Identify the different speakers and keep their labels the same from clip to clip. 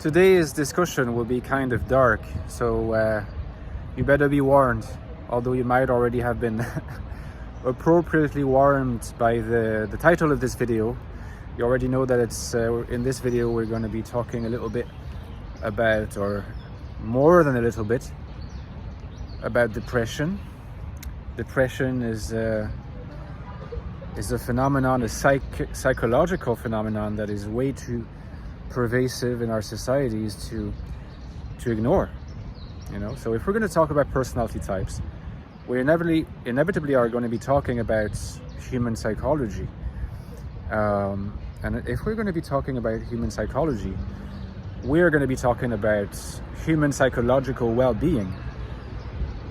Speaker 1: Today's discussion will be kind of dark, so you better be warned, although you might already have been appropriately warned by the title of this video. You already know that it's in this video we're going to be talking a little bit about, or more than a little bit, about depression. Depression is a phenomenon, a psychological phenomenon that is way too pervasive in our societies to ignore. So if we're going to talk about personality types, we inevitably are going to be talking about human psychology. And if we're going to be talking about human psychology, we're going to be talking about human psychological well-being.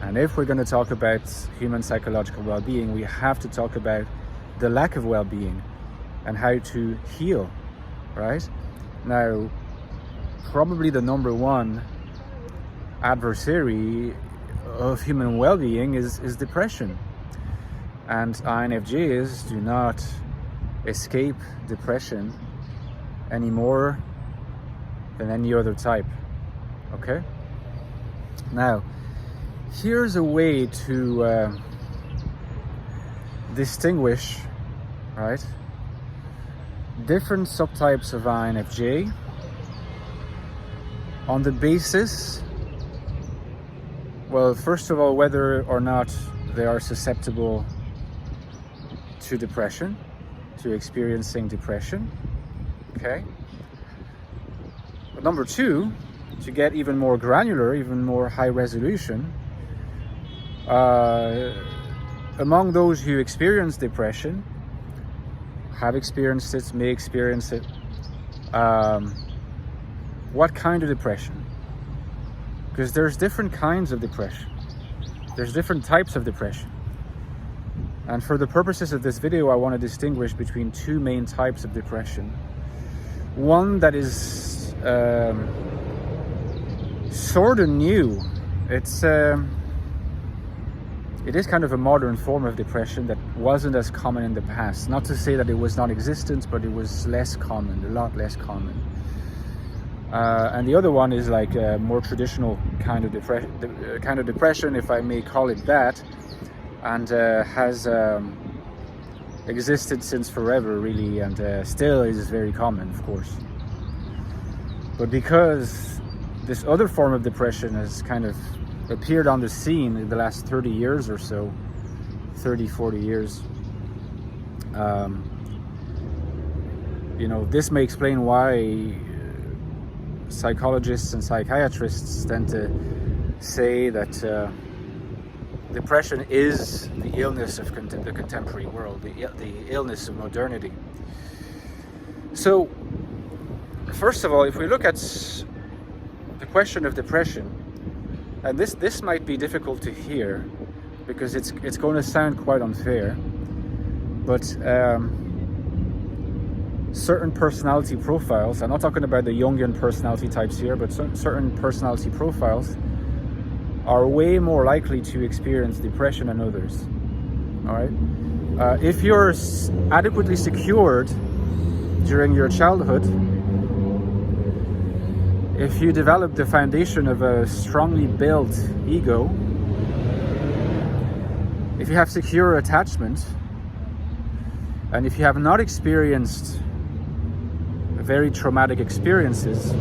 Speaker 1: And if we're going to talk about human psychological well-being, we have to talk about the lack of well-being and how to heal, right? Now, probably the number one adversary of human well-being is depression. And INFJs do not escape depression any more than any other type, okay? Now, here's a way to distinguish, right, different subtypes of INFJ on the basis, well, first of all, whether or not they are susceptible to depression, to experiencing depression, okay? But number two, to get even more granular, even more high resolution, among those who experience depression, have experienced it, may experience it, what kind of depression? Because there's different kinds of depression. There's different types of depression. And for the purposes of this video, I want to distinguish between two main types of depression. One that is sort of new. It is kind of a modern form of depression that wasn't as common in the past. Not to say that it was non-existent, but it was less common, a lot less common. And the other one is like a more traditional kind of depression, if I may call it that, and has existed since forever, really, and still is very common, of course. But because this other form of depression has kind of appeared on the scene in the last 30 years or so, 30, 40 years, this may explain why psychologists and psychiatrists tend to say that depression is the illness of the contemporary world, the illness of modernity. So, first of all, if we look at the question of depression, and this might be difficult to hear because it's going to sound quite unfair, but certain personality profiles, I'm not talking about the Jungian personality types here, but certain personality profiles are way more likely to experience depression than others. All right? If you're adequately secured during your childhood, if you develop the foundation of a strongly built ego, if you have secure attachment, and if you have not experienced very traumatic experiences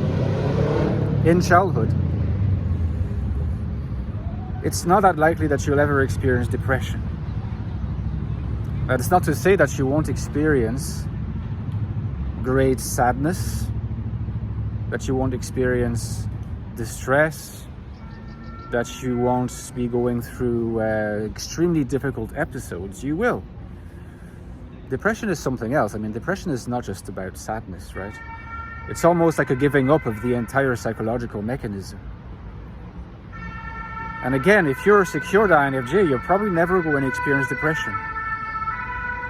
Speaker 1: in childhood, it's not that likely that you'll ever experience depression. That's not to say that you won't experience great sadness, that you won't experience distress, that you won't be going through extremely difficult episodes. You will. Depression is something else. I mean, depression is not just about sadness, right? It's almost like a giving up of the entire psychological mechanism. And again, if you're a secured INFJ, you're probably never going to experience depression.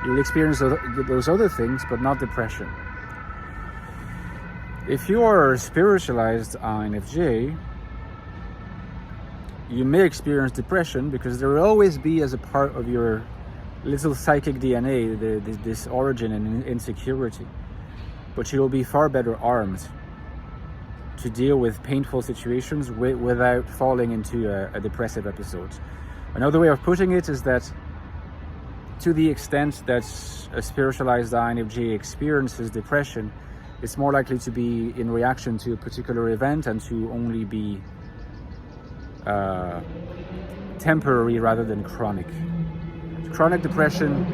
Speaker 1: You'll experience those other things, but not depression. If you are a spiritualized INFJ, you may experience depression because there will always be, as a part of your little psychic DNA, this origin and insecurity. But you will be far better armed to deal with painful situations without falling into a depressive episode. Another way of putting it is that to the extent that a spiritualized INFJ experiences depression, it's more likely to be in reaction to a particular event and to only be temporary rather than chronic. Chronic depression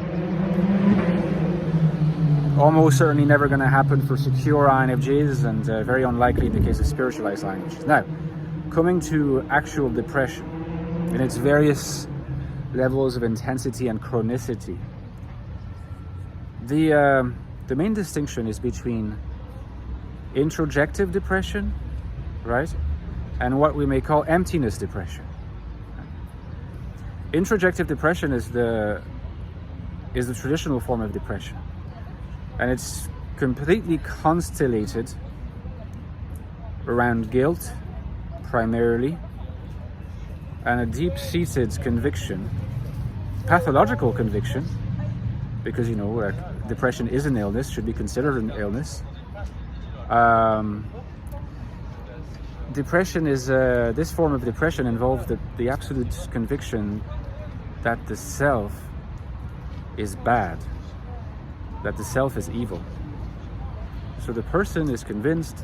Speaker 1: almost certainly never going to happen for secure INFJs, and very unlikely in the case of spiritualized INFJs. Now, coming to actual depression in its various levels of intensity and chronicity, the main distinction is between introjective depression, right, and what we may call emptiness depression. Introjective depression is the traditional form of depression, and it's completely constellated around guilt primarily, and a deep-seated conviction, pathological conviction, because depression is an illness, should be considered an illness. Depression is this form of depression involves the absolute conviction that the self is bad, that the self is evil. So the person is convinced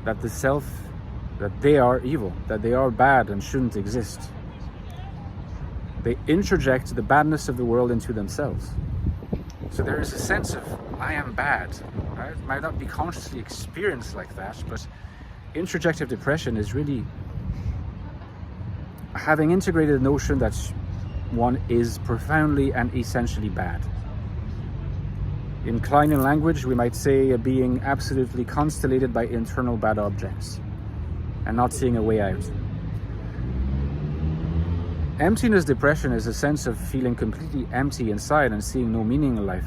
Speaker 1: that that they are evil, that they are bad and shouldn't exist. They introject the badness of the world into themselves. So there is a sense of, I am bad. Right? It might not be consciously experienced like that, but introjective depression is really having integrated the notion that one is profoundly and essentially bad. In Kleinian language, we might say being absolutely constellated by internal bad objects and not seeing a way out. Emptiness depression is a sense of feeling completely empty inside and seeing no meaning in life.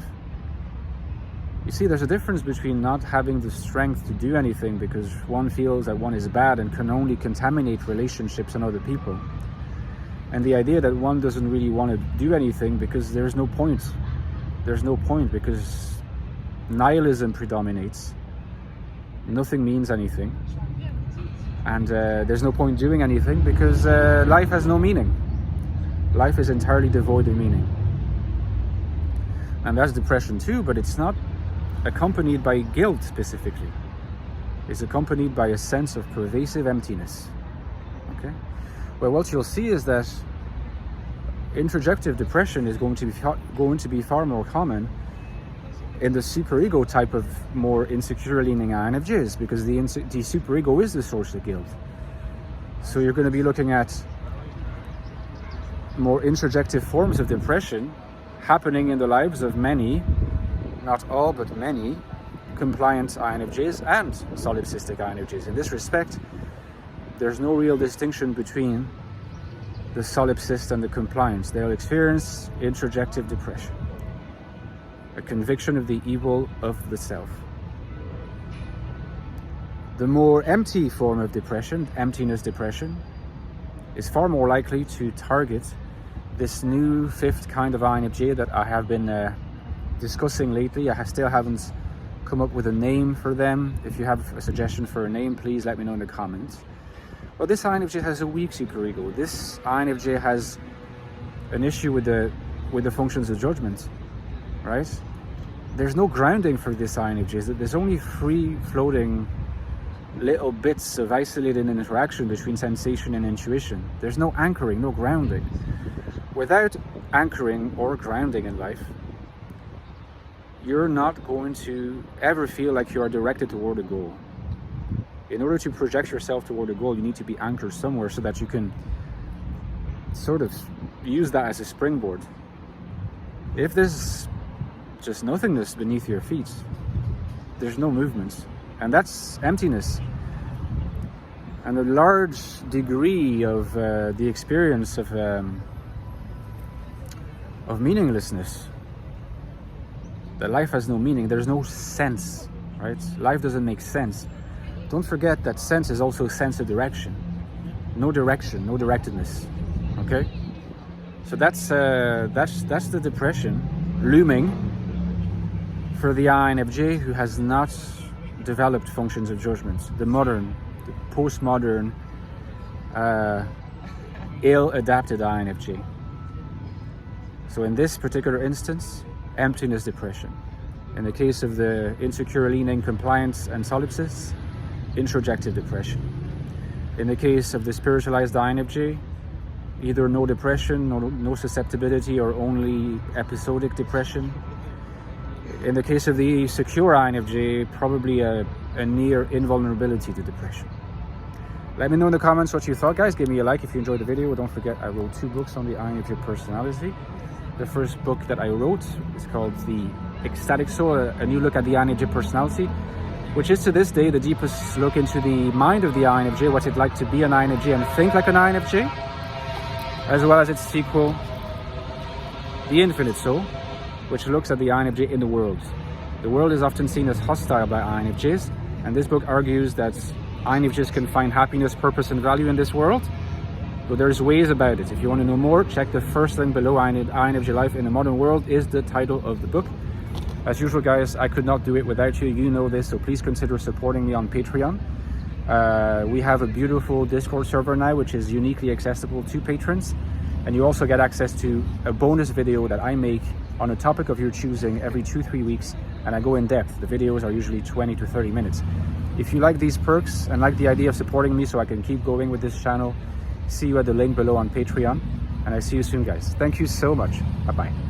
Speaker 1: You see, there's a difference between not having the strength to do anything because one feels that one is bad and can only contaminate relationships and other people, and the idea that one doesn't really want to do anything because there's no point. There's no point because nihilism predominates. Nothing means anything. And there's no point doing anything because life has no meaning. Life is entirely devoid of meaning. And that's depression too, but it's not accompanied by guilt specifically. It's accompanied by a sense of pervasive emptiness. Okay? Well, what you'll see is that introjective depression is going to be far more common in the superego type of more insecure leaning INFJs, because the superego is the source of guilt. So you're going to be looking at more introjective forms of depression happening in the lives of many, not all, but many compliant INFJs and solipsistic INFJs. In this respect, there's no real distinction between the solipsist and the compliant. They'll experience introjective depression, a conviction of the evil of the self. The more empty form of depression, emptiness depression, is far more likely to target this new fifth kind of INFJ that I have been discussing lately. I still haven't come up with a name for them. If you have a suggestion for a name, please let me know in the comments. Well, this INFJ has a weak superego. This INFJ has an issue with the functions of judgment, right? There's no grounding for this INFJ. There's only free-floating little bits of isolated interaction between sensation and intuition. There's no anchoring, no grounding. Without anchoring or grounding in life, you're not going to ever feel like you are directed toward a goal. In order to project yourself toward a goal, you need to be anchored somewhere so that you can sort of use that as a springboard. If there's just nothingness beneath your feet, there's no movement, and that's emptiness. And a large degree of the experience of meaninglessness, that life has no meaning, there's no sense, right? Life doesn't make sense. Don't forget that sense is also sense of direction. No direction, no directedness. Okay? So that's the depression looming for the INFJ who has not developed functions of judgment, the postmodern, ill-adapted INFJ. So in this particular instance, emptiness depression. In the case of the insecure leaning compliance and solipsis, introjective depression. In the case of the spiritualized INFJ, either no depression, no susceptibility, or only episodic depression. In the case of the secure INFJ, probably a near invulnerability to depression. Let me know in the comments what you thought, guys. Give me a like if you enjoyed the video. Don't forget, I wrote 2 books on the INFJ personality. The first book that I wrote is called the Ecstatic Soul, a new look at the INFJ personality, which is to this day the deepest look into the mind of the INFJ, what it's like to be an INFJ and think like an INFJ, as well as its sequel, The Infinite Soul, which looks at the INFJ in the world. The world is often seen as hostile by INFJs, and this book argues that INFJs can find happiness, purpose, and value in this world, but there's ways about it. If you want to know more, check the first link below. INFJ Life in a Modern World is the title of the book. As usual, guys, I could not do it without you. You know this, so please consider supporting me on Patreon. We have a beautiful Discord server now, which is uniquely accessible to patrons. And you also get access to a bonus video that I make on a topic of your choosing every 2-3 weeks. And I go in depth. The videos are usually 20 to 30 minutes. If you like these perks and like the idea of supporting me so I can keep going with this channel, see you at the link below on Patreon. And I see you soon, guys. Thank you so much. Bye-bye.